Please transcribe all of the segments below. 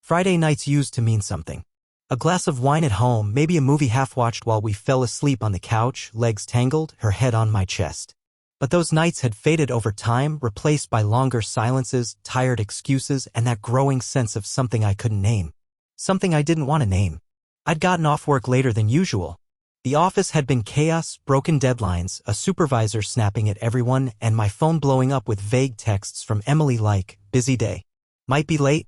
Friday nights used to mean something. A glass of wine at home, maybe a movie half-watched while we fell asleep on the couch, legs tangled, her head on my chest. But those nights had faded over time, replaced by longer silences, tired excuses, and that growing sense of something I couldn't name. Something I didn't want to name. I'd gotten off work later than usual. The office had been chaos, broken deadlines, a supervisor snapping at everyone, and my phone blowing up with vague texts from Emily like, busy day. Might be late.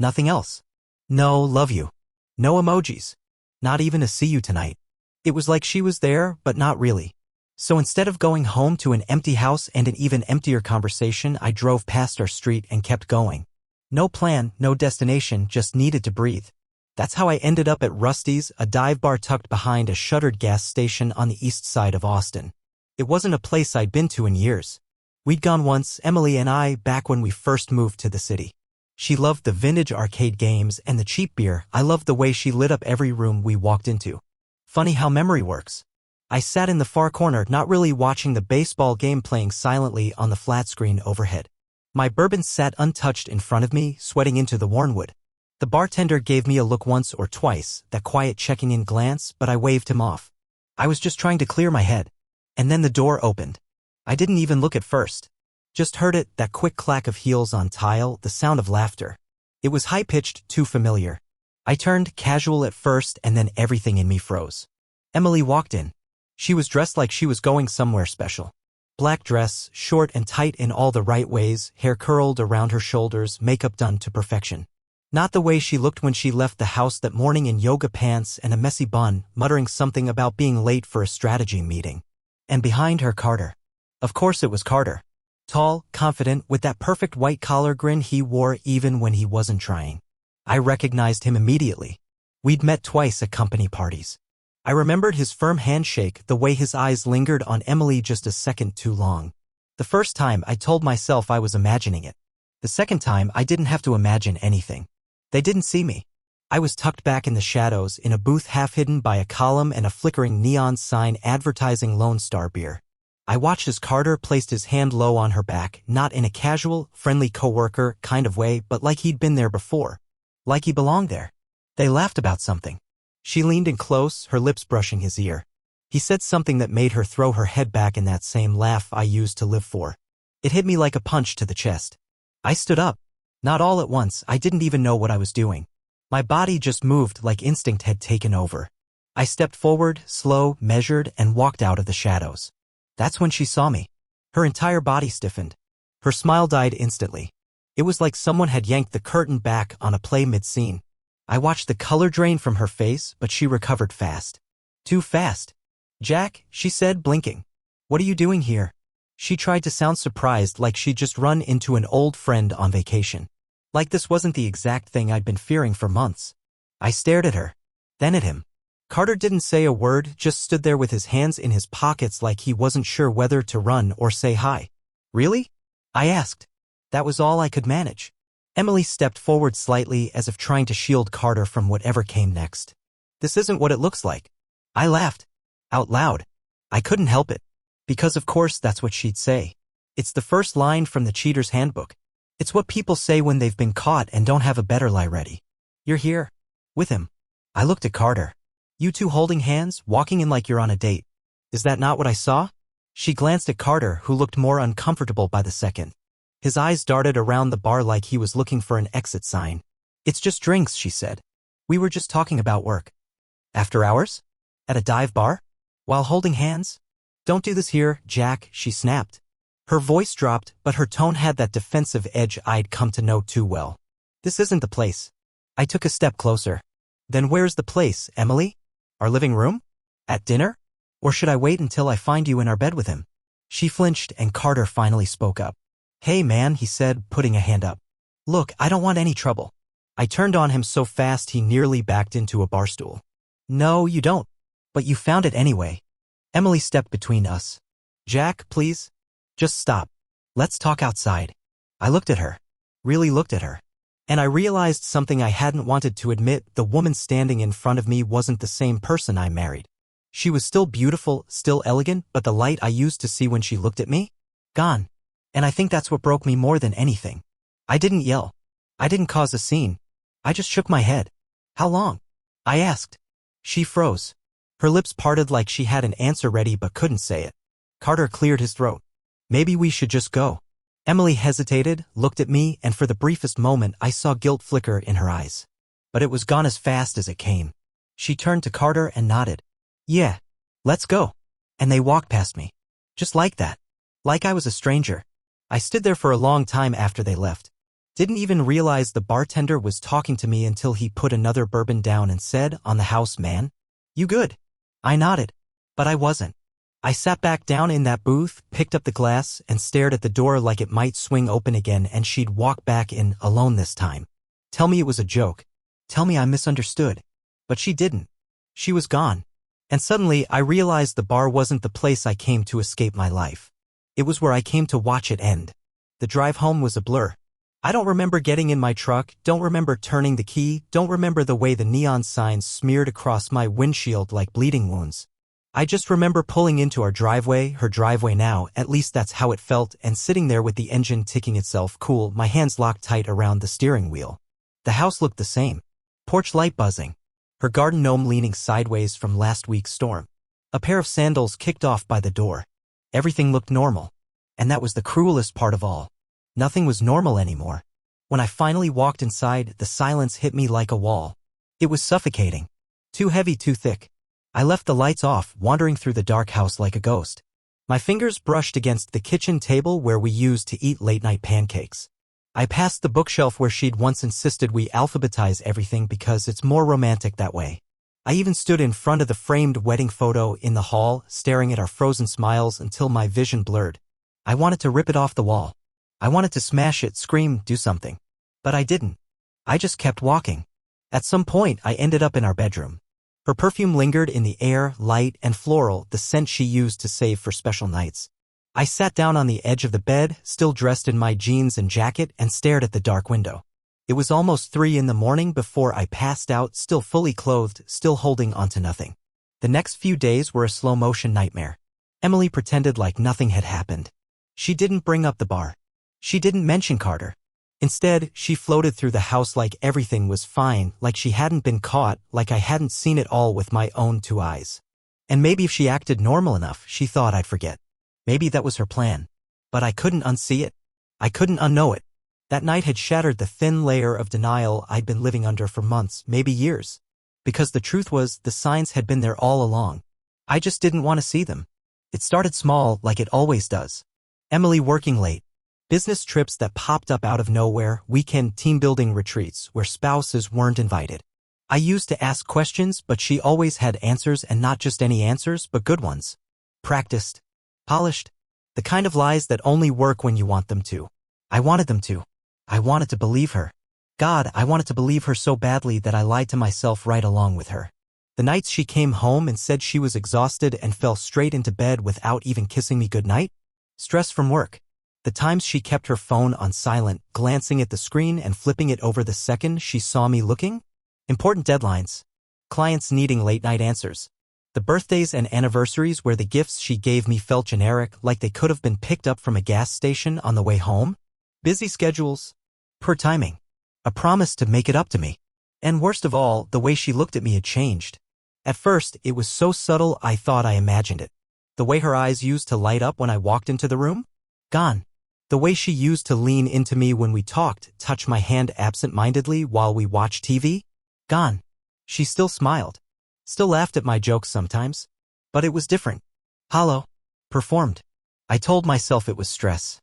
Nothing else. No, love you. No emojis. Not even a see you tonight. It was like she was there, but not really. So instead of going home to an empty house and an even emptier conversation, I drove past our street and kept going. No plan, no destination, just needed to breathe. That's how I ended up at Rusty's, a dive bar tucked behind a shuttered gas station on the east side of Austin. It wasn't a place I'd been to in years. We'd gone once, Emily and I, back when we first moved to the city. She loved the vintage arcade games and the cheap beer. I loved the way she lit up every room we walked into. Funny how memory works. I sat in the far corner, not really watching the baseball game playing silently on the flat screen overhead. My bourbon sat untouched in front of me, sweating into the wormwood. The bartender gave me a look once or twice, that quiet checking-in glance, but I waved him off. I was just trying to clear my head. And then the door opened. I didn't even look at first. Just heard it, that quick clack of heels on tile, the sound of laughter. It was high-pitched, too familiar. I turned, casual at first, and then everything in me froze. Emily walked in. She was dressed like she was going somewhere special. Black dress, short and tight in all the right ways, hair curled around her shoulders, makeup done to perfection. Not the way she looked when she left the house that morning in yoga pants and a messy bun, muttering something about being late for a strategy meeting. And behind her, Carter. Of course it was Carter. Tall, confident, with that perfect white-collar grin he wore even when he wasn't trying. I recognized him immediately. We'd met twice at company parties. I remembered his firm handshake, the way his eyes lingered on Emily just a second too long. The first time, I told myself I was imagining it. The second time, I didn't have to imagine anything. They didn't see me. I was tucked back in the shadows in a booth half hidden by a column and a flickering neon sign advertising Lone Star beer. I watched as Carter placed his hand low on her back, not in a casual, friendly coworker kind of way, but like he'd been there before. Like he belonged there. They laughed about something. She leaned in close, her lips brushing his ear. He said something that made her throw her head back in that same laugh I used to live for. It hit me like a punch to the chest. I stood up. Not all at once, I didn't even know what I was doing. My body just moved like instinct had taken over. I stepped forward, slow, measured, and walked out of the shadows. That's when she saw me. Her entire body stiffened. Her smile died instantly. It was like someone had yanked the curtain back on a play mid-scene. I watched the color drain from her face, but she recovered fast. Too fast. "Jack," she said, blinking. "What are you doing here?" She tried to sound surprised, like she'd just run into an old friend on vacation. Like this wasn't the exact thing I'd been fearing for months. I stared at her. Then at him. Carter didn't say a word, just stood there with his hands in his pockets like he wasn't sure whether to run or say hi. "Really?" I asked. That was all I could manage. Emily stepped forward slightly as if trying to shield Carter from whatever came next. "This isn't what it looks like." I laughed. Out loud. I couldn't help it. Because of course that's what she'd say. It's the first line from the cheater's handbook. It's what people say when they've been caught and don't have a better lie ready. "You're here. With him." I looked at Carter. "You two holding hands, walking in like you're on a date. Is that not what I saw?" She glanced at Carter, who looked more uncomfortable by the second. His eyes darted around the bar like he was looking for an exit sign. "It's just drinks," she said. "We were just talking about work." "After hours? At a dive bar? While holding hands?" "Don't do this here, Jack," she snapped. Her voice dropped, but her tone had that defensive edge I'd come to know too well. "This isn't the place." I took a step closer. "Then where's the place, Emily? Our living room? At dinner? Or should I wait until I find you in our bed with him?" She flinched and Carter finally spoke up. "Hey man," he said, putting a hand up. "Look, I don't want any trouble." I turned on him so fast he nearly backed into a bar stool. "No, you don't. But you found it anyway." Emily stepped between us. "Jack, please. Just stop. Let's talk outside." I looked at her. Really looked at her. And I realized something I hadn't wanted to admit. The woman standing in front of me wasn't the same person I married. She was still beautiful, still elegant, but the light I used to see when she looked at me? Gone. And I think that's what broke me more than anything. I didn't yell. I didn't cause a scene. I just shook my head. How long? I asked. She froze. Her lips parted like she had an answer ready but couldn't say it. Carter cleared his throat. Maybe we should just go. Emily hesitated, looked at me, and for the briefest moment I saw guilt flicker in her eyes. But it was gone as fast as it came. She turned to Carter and nodded. Yeah, let's go. And they walked past me. Just like that. Like I was a stranger. I stood there for a long time after they left. Didn't even realize the bartender was talking to me until he put another bourbon down and said, "On the house, man. You good?" I nodded. But I wasn't. I sat back down in that booth, picked up the glass, and stared at the door like it might swing open again and she'd walk back in, alone this time. Tell me it was a joke. Tell me I misunderstood. But she didn't. She was gone. And suddenly I realized the bar wasn't the place I came to escape my life. It was where I came to watch it end. The drive home was a blur. I don't remember getting in my truck, don't remember turning the key, don't remember the way the neon signs smeared across my windshield like bleeding wounds. I just remember pulling into our driveway, her driveway now, at least that's how it felt, and sitting there with the engine ticking itself cool, my hands locked tight around the steering wheel. The house looked the same. Porch light buzzing. Her garden gnome leaning sideways from last week's storm. A pair of sandals kicked off by the door. Everything looked normal. And that was the cruelest part of all. Nothing was normal anymore. When I finally walked inside, the silence hit me like a wall. It was suffocating. Too heavy, too thick. I left the lights off, wandering through the dark house like a ghost. My fingers brushed against the kitchen table where we used to eat late-night pancakes. I passed the bookshelf where she'd once insisted we alphabetize everything because it's more romantic that way. I even stood in front of the framed wedding photo in the hall, staring at our frozen smiles until my vision blurred. I wanted to rip it off the wall. I wanted to smash it, scream, do something. But I didn't. I just kept walking. At some point, I ended up in our bedroom. Her perfume lingered in the air, light and floral, the scent she used to save for special nights. I sat down on the edge of the bed, still dressed in my jeans and jacket, and stared at the dark window. It was almost 3 in the morning before I passed out, still fully clothed, still holding onto nothing. The next few days were a slow-motion nightmare. Emily pretended like nothing had happened. She didn't bring up the bar. She didn't mention Carter. Instead, she floated through the house like everything was fine, like she hadn't been caught, like I hadn't seen it all with my own 2 eyes. And maybe if she acted normal enough, she thought I'd forget. Maybe that was her plan. But I couldn't unsee it. I couldn't unknow it. That night had shattered the thin layer of denial I'd been living under for months, maybe years. Because the truth was, the signs had been there all along. I just didn't want to see them. It started small, like it always does. Emily working late. Business trips that popped up out of nowhere, weekend team-building retreats where spouses weren't invited. I used to ask questions, but she always had answers, and not just any answers, but good ones. Practiced. Polished. The kind of lies that only work when you want them to. I wanted them to. I wanted to believe her. God, I wanted to believe her so badly that I lied to myself right along with her. The nights she came home and said she was exhausted and fell straight into bed without even kissing me goodnight. Stress from work. The times she kept her phone on silent, glancing at the screen and flipping it over the second she saw me looking. Important deadlines. Clients needing late-night answers. The birthdays and anniversaries where the gifts she gave me felt generic, like they could have been picked up from a gas station on the way home. Busy schedules. Poor timing. A promise to make it up to me. And worst of all, the way she looked at me had changed. At first, it was so subtle I thought I imagined it. The way her eyes used to light up when I walked into the room? Gone. The way she used to lean into me when we talked, touch my hand absent-mindedly while we watched TV? Gone. She still smiled. Still laughed at my jokes sometimes. But it was different. Hollow. Performed. I told myself it was stress.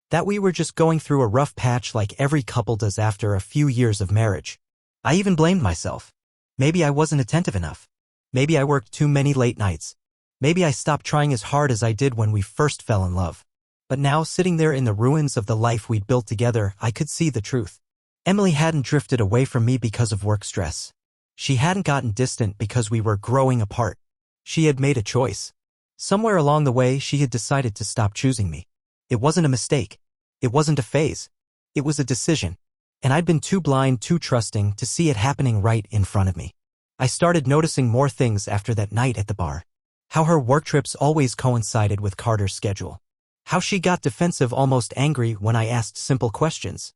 That we were just going through a rough patch like every couple does after a few years of marriage. I even blamed myself. Maybe I wasn't attentive enough. Maybe I worked too many late nights. Maybe I stopped trying as hard as I did when we first fell in love. But now, sitting there in the ruins of the life we'd built together, I could see the truth. Emily hadn't drifted away from me because of work stress. She hadn't gotten distant because we were growing apart. She had made a choice. Somewhere along the way, she had decided to stop choosing me. It wasn't a mistake. It wasn't a phase. It was a decision. And I'd been too blind, too trusting to see it happening right in front of me. I started noticing more things after that night at the bar. How her work trips always coincided with Carter's schedule. How she got defensive, almost angry, when I asked simple questions.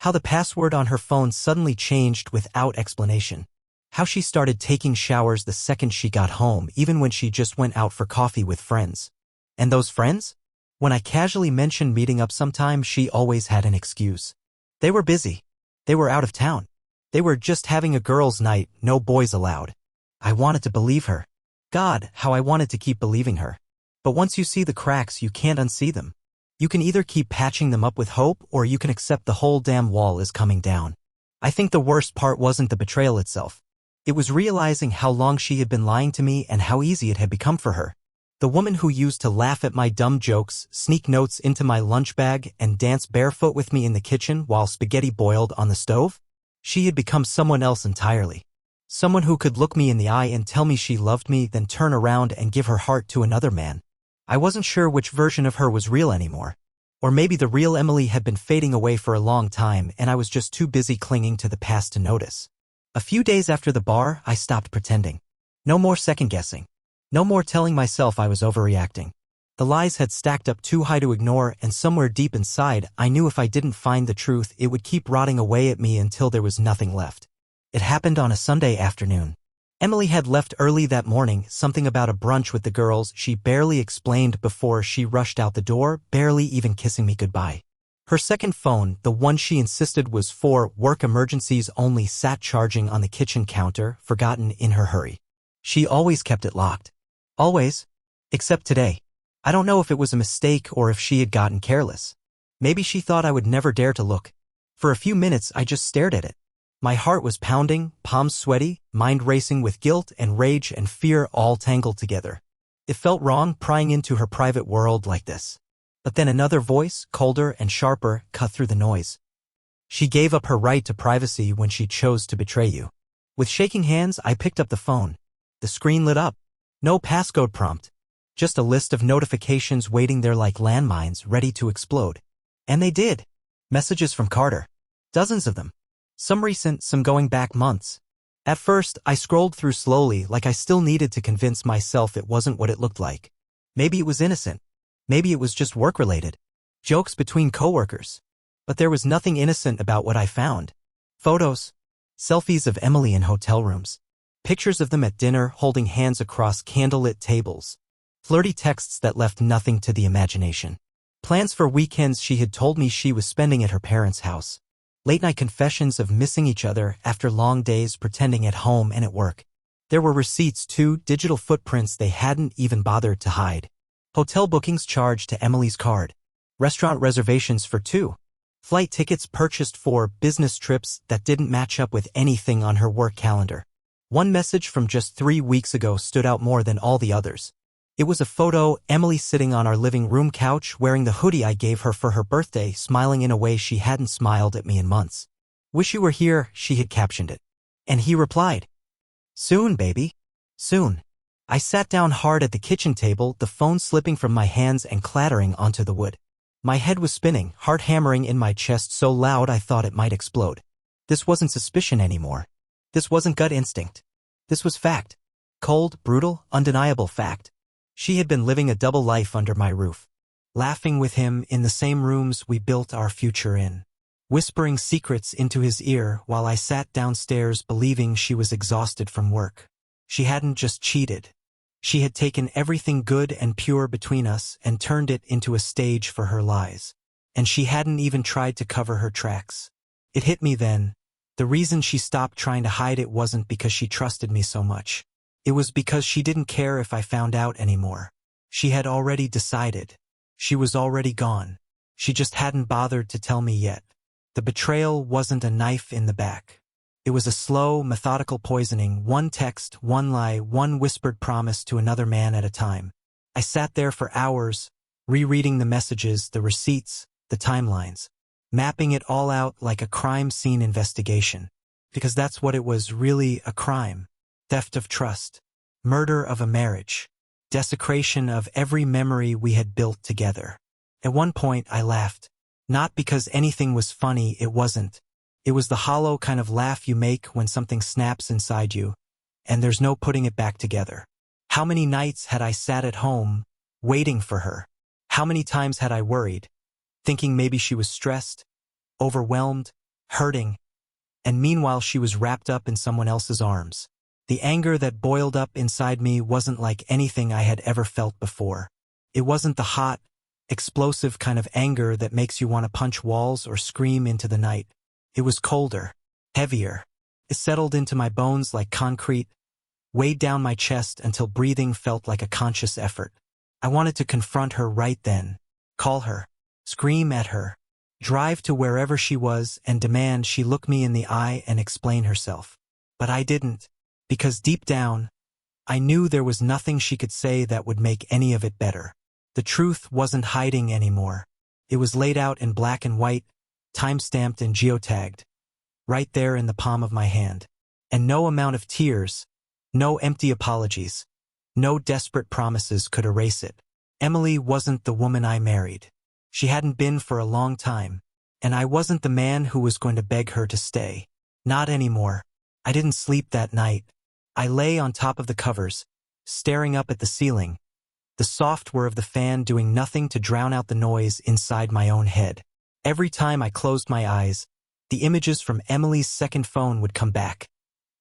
How the password on her phone suddenly changed without explanation. How she started taking showers the second she got home, even when she just went out for coffee with friends. And those friends? When I casually mentioned meeting up sometime, she always had an excuse. They were busy. They were out of town. They were just having a girls' night, no boys allowed. I wanted to believe her. God, how I wanted to keep believing her. But once you see the cracks, you can't unsee them. You can either keep patching them up with hope, or you can accept the whole damn wall is coming down. I think the worst part wasn't the betrayal itself. It was realizing how long she had been lying to me and how easy it had become for her. The woman who used to laugh at my dumb jokes, sneak notes into my lunch bag, and dance barefoot with me in the kitchen while spaghetti boiled on the stove? She had become someone else entirely. Someone who could look me in the eye and tell me she loved me, then turn around and give her heart to another man. I wasn't sure which version of her was real anymore. Or maybe the real Emily had been fading away for a long time and I was just too busy clinging to the past to notice. A few days after the bar, I stopped pretending. No more second-guessing. No more telling myself I was overreacting. The lies had stacked up too high to ignore, and somewhere deep inside, I knew if I didn't find the truth, it would keep rotting away at me until there was nothing left. It happened on a Sunday afternoon. Emily had left early that morning, something about a brunch with the girls she barely explained before she rushed out the door, barely even kissing me goodbye. Her second phone, the one she insisted was for work emergencies only, sat charging on the kitchen counter, forgotten in her hurry. She always kept it locked. Always. Except today. I don't know if it was a mistake or if she had gotten careless. Maybe she thought I would never dare to look. For a few minutes I just stared at it. My heart was pounding, palms sweaty, mind racing with guilt and rage and fear all tangled together. It felt wrong prying into her private world like this. But then another voice, colder and sharper, cut through the noise. She gave up her right to privacy when she chose to betray you. With shaking hands, I picked up the phone. The screen lit up. No passcode prompt. Just a list of notifications waiting there like landmines ready to explode. And they did. Messages from Carter. Dozens of them. Some recent, some going back months. At first, I scrolled through slowly like I still needed to convince myself it wasn't what it looked like. Maybe it was innocent. Maybe it was just work-related. Jokes between coworkers. But there was nothing innocent about what I found. Photos. Selfies of Emily in hotel rooms. Pictures of them at dinner holding hands across candlelit tables. Flirty texts that left nothing to the imagination. Plans for weekends she had told me she was spending at her parents' house. Late-night confessions of missing each other after long days pretending at home and at work. There were receipts too, digital footprints they hadn't even bothered to hide. Hotel bookings charged to Emily's card. Restaurant reservations for two. Flight tickets purchased for business trips that didn't match up with anything on her work calendar. One message from just 3 weeks ago stood out more than all the others. It was a photo, Emily sitting on our living room couch wearing the hoodie I gave her for her birthday, smiling in a way she hadn't smiled at me in months. "Wish you were here," she had captioned it. And he replied, "Soon, baby. Soon." I sat down hard at the kitchen table, the phone slipping from my hands and clattering onto the wood. My head was spinning, heart hammering in my chest so loud I thought it might explode. This wasn't suspicion anymore. This wasn't gut instinct. This was fact. Cold, brutal, undeniable fact. She had been living a double life under my roof. Laughing with him in the same rooms we built our future in. Whispering secrets into his ear while I sat downstairs believing she was exhausted from work. She hadn't just cheated. She had taken everything good and pure between us and turned it into a stage for her lies. And she hadn't even tried to cover her tracks. It hit me then. The reason she stopped trying to hide it wasn't because she trusted me so much. It was because she didn't care if I found out anymore. She had already decided. She was already gone. She just hadn't bothered to tell me yet. The betrayal wasn't a knife in the back. It was a slow, methodical poisoning, one text, one lie, one whispered promise to another man at a time. I sat there for hours, rereading the messages, the receipts, the timelines, mapping it all out like a crime scene investigation. Because that's what it was, really a crime. Theft of trust, murder of a marriage, desecration of every memory we had built together. At one point I laughed. Not because anything was funny, it wasn't. It was the hollow kind of laugh you make when something snaps inside you, and there's no putting it back together. How many nights had I sat at home, waiting for her? How many times had I worried, thinking maybe she was stressed, overwhelmed, hurting, and meanwhile she was wrapped up in someone else's arms. The anger that boiled up inside me wasn't like anything I had ever felt before. It wasn't the hot, explosive kind of anger that makes you want to punch walls or scream into the night. It was colder, heavier. It settled into my bones like concrete, weighed down my chest until breathing felt like a conscious effort. I wanted to confront her right then, call her, scream at her, drive to wherever she was and demand she look me in the eye and explain herself. But I didn't, because deep down, I knew there was nothing she could say that would make any of it better. The truth wasn't hiding anymore. It was laid out in black and white, time-stamped and geotagged, right there in the palm of my hand. And no amount of tears, no empty apologies, no desperate promises could erase it. Emily wasn't the woman I married. She hadn't been for a long time, and I wasn't the man who was going to beg her to stay. Not anymore. I didn't sleep that night. I lay on top of the covers, staring up at the ceiling, the soft whir of the fan doing nothing to drown out the noise inside my own head. Every time I closed my eyes, the images from Emily's second phone would come back.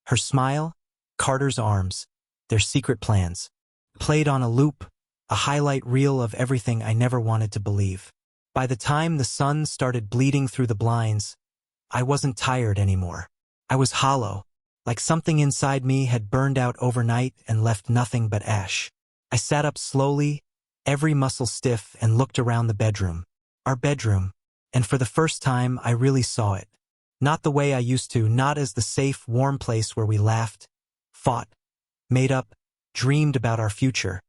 Her smile, Carter's arms, their secret plans, played on a loop, a highlight reel of everything I never wanted to believe. By the time the sun started bleeding through the blinds, I wasn't tired anymore. I was hollow, like something inside me had burned out overnight and left nothing but ash. I sat up slowly, every muscle stiff, and looked around the bedroom. Our bedroom. And for the first time, I really saw it. Not the way I used to, not as the safe, warm place where we laughed, fought, made up, dreamed about our future,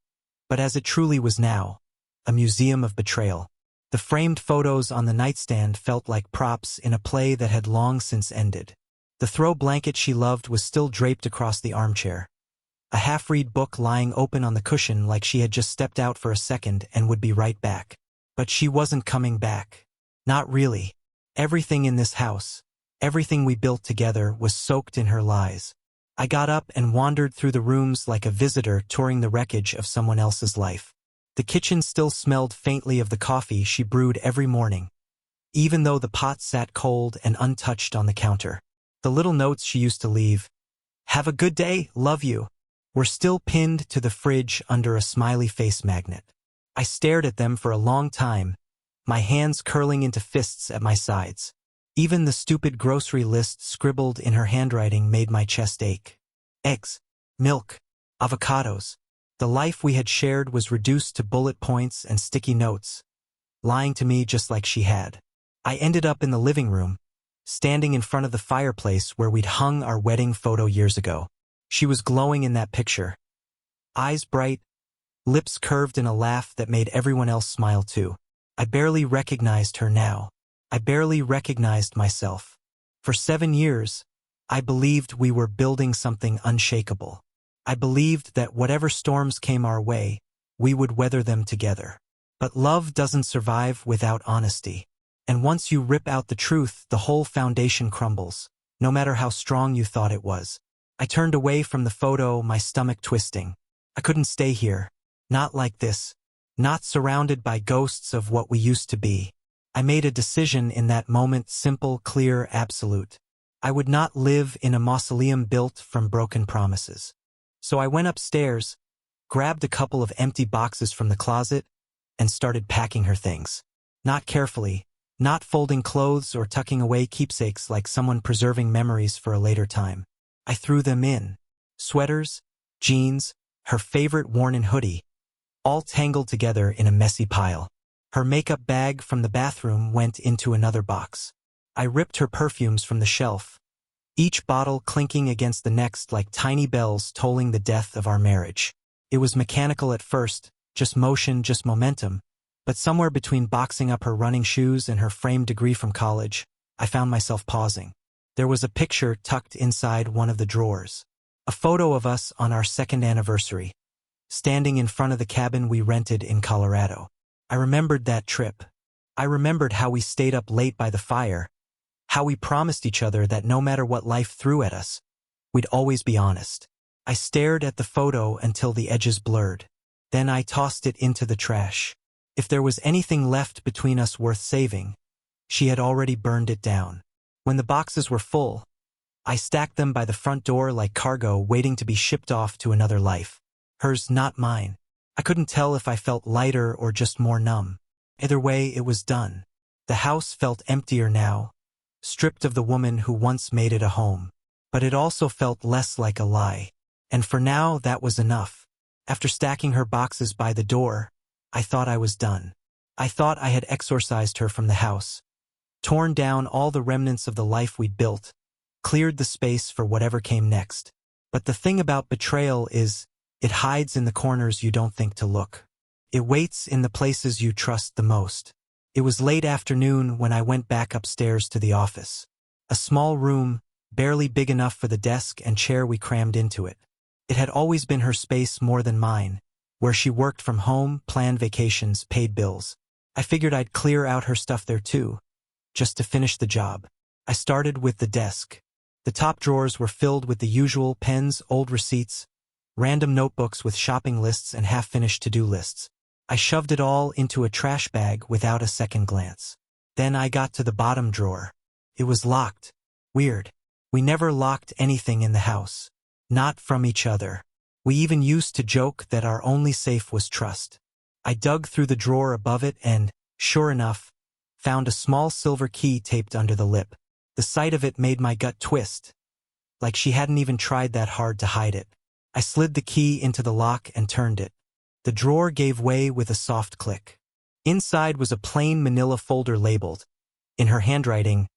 but as it truly was now, a museum of betrayal. The framed photos on the nightstand felt like props in a play that had long since ended. The throw blanket she loved was still draped across the armchair. A half-read book lying open on the cushion like she had just stepped out for a second and would be right back. But she wasn't coming back. Not really. Everything in this house, everything we built together, was soaked in her lies. I got up and wandered through the rooms like a visitor touring the wreckage of someone else's life. The kitchen still smelled faintly of the coffee she brewed every morning, even though the pot sat cold and untouched on the counter. The little notes she used to leave, "Have a good day, love you," were still pinned to the fridge under a smiley face magnet. I stared at them for a long time, my hands curling into fists at my sides. Even the stupid grocery list scribbled in her handwriting made my chest ache. Eggs, milk, avocados. The life we had shared was reduced to bullet points and sticky notes, lying to me just like she had. I ended up in the living room, standing in front of the fireplace where we'd hung our wedding photo years ago. She was glowing in that picture. Eyes bright, lips curved in a laugh that made everyone else smile too. I barely recognized her now. I barely recognized myself. For 7 years, I believed we were building something unshakable. I believed that whatever storms came our way, we would weather them together. But love doesn't survive without honesty. And once you rip out the truth, the whole foundation crumbles, no matter how strong you thought it was. I turned away from the photo, my stomach twisting. I couldn't stay here. Not like this. Not surrounded by ghosts of what we used to be. I made a decision in that moment, simple, clear, absolute. I would not live in a mausoleum built from broken promises. So I went upstairs, grabbed a couple of empty boxes from the closet, and started packing her things. Not carefully, not folding clothes or tucking away keepsakes like someone preserving memories for a later time. I threw them in. Sweaters, jeans, her favorite worn-in hoodie, all tangled together in a messy pile. Her makeup bag from the bathroom went into another box. I ripped her perfumes from the shelf, each bottle clinking against the next like tiny bells tolling the death of our marriage. It was mechanical at first, just motion, just momentum, but somewhere between boxing up her running shoes and her framed degree from college, I found myself pausing. There was a picture tucked inside one of the drawers. A photo of us on our second anniversary, standing in front of the cabin we rented in Colorado. I remembered that trip. I remembered how we stayed up late by the fire, how we promised each other that no matter what life threw at us, we'd always be honest. I stared at the photo until the edges blurred. Then I tossed it into the trash. If there was anything left between us worth saving, she had already burned it down. When the boxes were full, I stacked them by the front door like cargo waiting to be shipped off to another life. Hers, not mine. I couldn't tell if I felt lighter or just more numb. Either way, it was done. The house felt emptier now, stripped of the woman who once made it a home. But it also felt less like a lie. And for now, that was enough. After stacking her boxes by the door, I thought I was done. I thought I had exorcised her from the house, torn down all the remnants of the life we'd built, cleared the space for whatever came next. But the thing about betrayal is, it hides in the corners you don't think to look. It waits in the places you trust the most. It was late afternoon when I went back upstairs to the office. A small room, barely big enough for the desk and chair we crammed into it. It had always been her space more than mine, where she worked from home, planned vacations, paid bills. I figured I'd clear out her stuff there too, just to finish the job. I started with the desk. The top drawers were filled with the usual pens, old receipts, random notebooks with shopping lists and half-finished to-do lists. I shoved it all into a trash bag without a second glance. Then I got to the bottom drawer. It was locked. Weird. We never locked anything in the house. Not from each other. We even used to joke that our only safe was trust. I dug through the drawer above it and, sure enough, found a small silver key taped under the lip. The sight of it made my gut twist, like she hadn't even tried that hard to hide it. I slid the key into the lock and turned it. The drawer gave way with a soft click. Inside was a plain manila folder labeled, in her handwriting,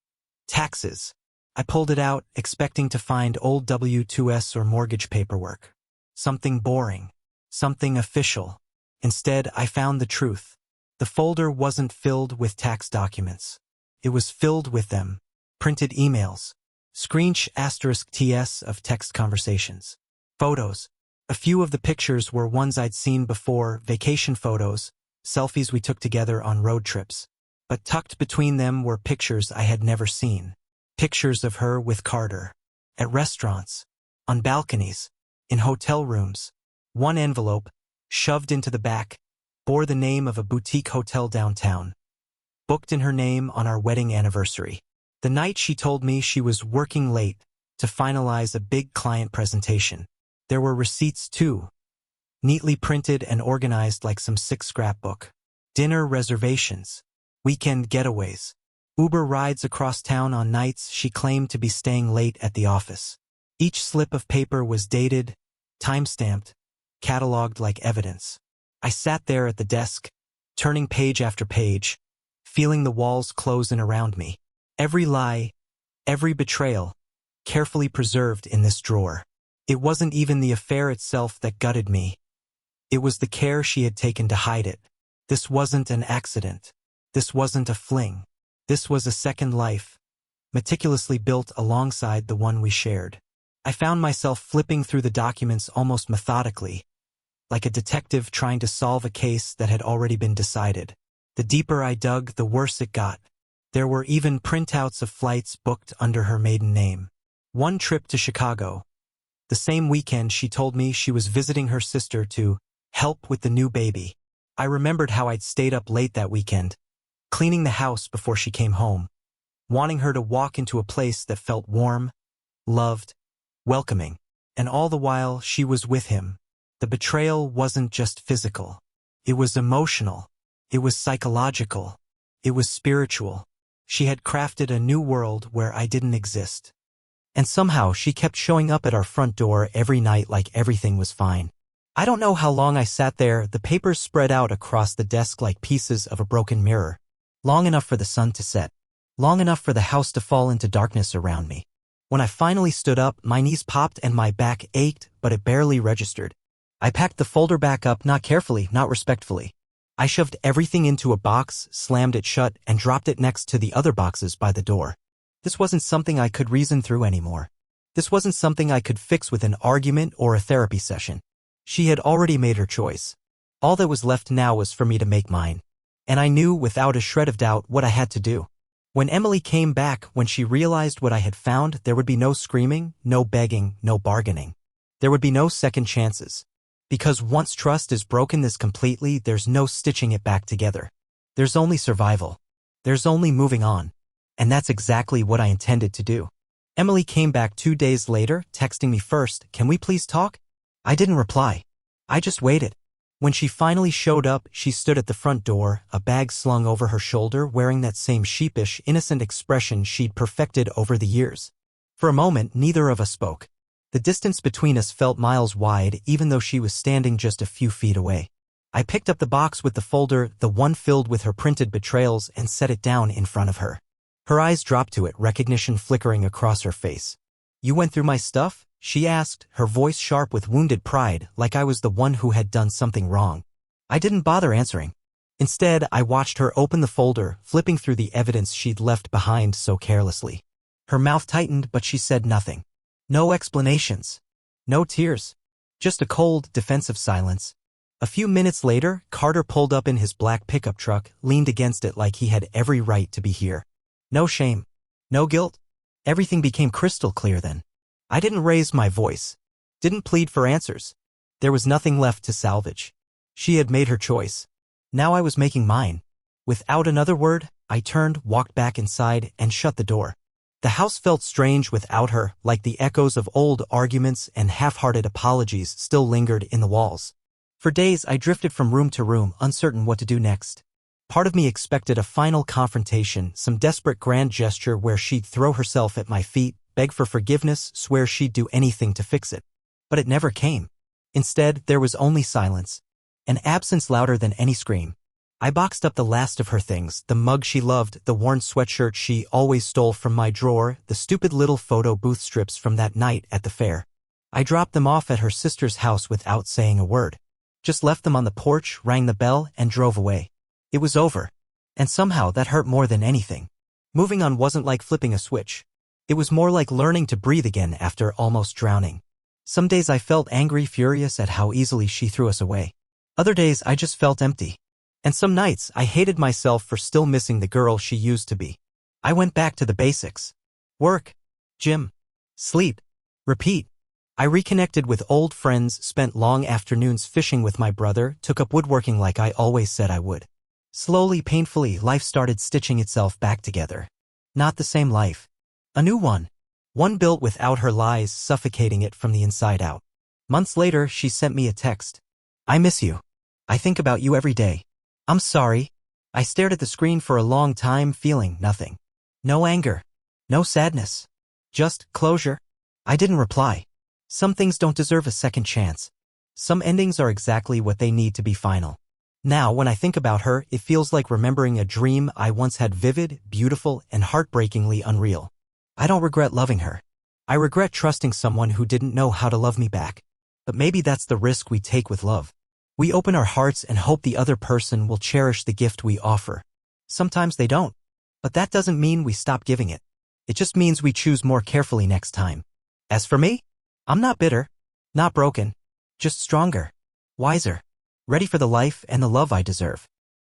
taxes. I pulled it out, expecting to find old W-2s or mortgage paperwork. Something boring. Something official. Instead, I found the truth. The folder wasn't filled with tax documents. It was filled with them. Printed emails. *TS of text conversations. Photos. A few of the pictures were ones I'd seen before, vacation photos, selfies we took together on road trips. But tucked between them were pictures I had never seen. Pictures of her with Carter. At restaurants. On balconies. In hotel rooms. One envelope, shoved into the back, bore the name of a boutique hotel downtown. Booked in her name on our wedding anniversary. The night she told me she was working late to finalize a big client presentation. There were receipts too, neatly printed and organized like some sick scrapbook. Dinner reservations. Weekend getaways. Uber rides across town on nights she claimed to be staying late at the office. Each slip of paper was dated, time-stamped, cataloged like evidence. I sat there at the desk, turning page after page, feeling the walls close in around me. Every lie, every betrayal, carefully preserved in this drawer. It wasn't even the affair itself that gutted me. It was the care she had taken to hide it. This wasn't an accident. This wasn't a fling. This was a second life, meticulously built alongside the one we shared. I found myself flipping through the documents almost methodically, like a detective trying to solve a case that had already been decided. The deeper I dug, the worse it got. There were even printouts of flights booked under her maiden name. One trip to Chicago. The same weekend she told me she was visiting her sister to help with the new baby. I remembered how I'd stayed up late that weekend, cleaning the house before she came home, wanting her to walk into a place that felt warm, loved, welcoming. And all the while she was with him. The betrayal wasn't just physical. It was emotional. It was psychological. It was spiritual. She had crafted a new world where I didn't exist. And somehow she kept showing up at our front door every night like everything was fine. I don't know how long I sat there, the papers spread out across the desk like pieces of a broken mirror. Long enough for the sun to set. Long enough for the house to fall into darkness around me. When I finally stood up, my knees popped and my back ached, but it barely registered. I packed the folder back up, not carefully, not respectfully. I shoved everything into a box, slammed it shut, and dropped it next to the other boxes by the door. This wasn't something I could reason through anymore. This wasn't something I could fix with an argument or a therapy session. She had already made her choice. All that was left now was for me to make mine. And I knew without a shred of doubt what I had to do. When Emily came back, when she realized what I had found, there would be no screaming, no begging, no bargaining. There would be no second chances. Because once trust is broken this completely, there's no stitching it back together. There's only survival. There's only moving on. And that's exactly what I intended to do. Emily came back 2 days later, texting me first, "Can we please talk?" I didn't reply. I just waited. When she finally showed up, she stood at the front door, a bag slung over her shoulder, wearing that same sheepish, innocent expression she'd perfected over the years. For a moment, neither of us spoke. The distance between us felt miles wide, even though she was standing just a few feet away. I picked up the box with the folder, the one filled with her printed betrayals, and set it down in front of her. Her eyes dropped to it, recognition flickering across her face. "You went through my stuff?" she asked, her voice sharp with wounded pride, like I was the one who had done something wrong. I didn't bother answering. Instead, I watched her open the folder, flipping through the evidence she'd left behind so carelessly. Her mouth tightened, but she said nothing. No explanations. No tears. Just a cold, defensive silence. A few minutes later, Carter pulled up in his black pickup truck, leaned against it like he had every right to be here. No shame. No guilt. Everything became crystal clear then. I didn't raise my voice. Didn't plead for answers. There was nothing left to salvage. She had made her choice. Now I was making mine. Without another word, I turned, walked back inside, and shut the door. The house felt strange without her, like the echoes of old arguments and half-hearted apologies still lingered in the walls. For days I drifted from room to room, uncertain what to do next. Part of me expected a final confrontation, some desperate grand gesture where she'd throw herself at my feet, beg for forgiveness, swear she'd do anything to fix it. But it never came. Instead, there was only silence. An absence louder than any scream. I boxed up the last of her things, the mug she loved, the worn sweatshirt she always stole from my drawer, the stupid little photo booth strips from that night at the fair. I dropped them off at her sister's house without saying a word. Just left them on the porch, rang the bell, and drove away. It was over. And somehow that hurt more than anything. Moving on wasn't like flipping a switch. It was more like learning to breathe again after almost drowning. Some days I felt angry, furious at how easily she threw us away. Other days I just felt empty. And some nights I hated myself for still missing the girl she used to be. I went back to the basics. Work, gym, sleep, repeat. I reconnected with old friends, spent long afternoons fishing with my brother, took up woodworking like I always said I would. Slowly, painfully, life started stitching itself back together. Not the same life. A new one. One built without her lies suffocating it from the inside out. Months later, she sent me a text. "I miss you. I think about you every day. I'm sorry." I stared at the screen for a long time, feeling nothing. No anger. No sadness. Just closure. I didn't reply. Some things don't deserve a second chance. Some endings are exactly what they need to be final. Now, when I think about her, it feels like remembering a dream I once had, vivid, beautiful, and heartbreakingly unreal. I don't regret loving her. I regret trusting someone who didn't know how to love me back. But maybe that's the risk we take with love. We open our hearts and hope the other person will cherish the gift we offer. Sometimes they don't. But that doesn't mean we stop giving it. It just means we choose more carefully next time. As for me, I'm not bitter, not broken, just stronger, wiser, ready for the life and the love I deserve.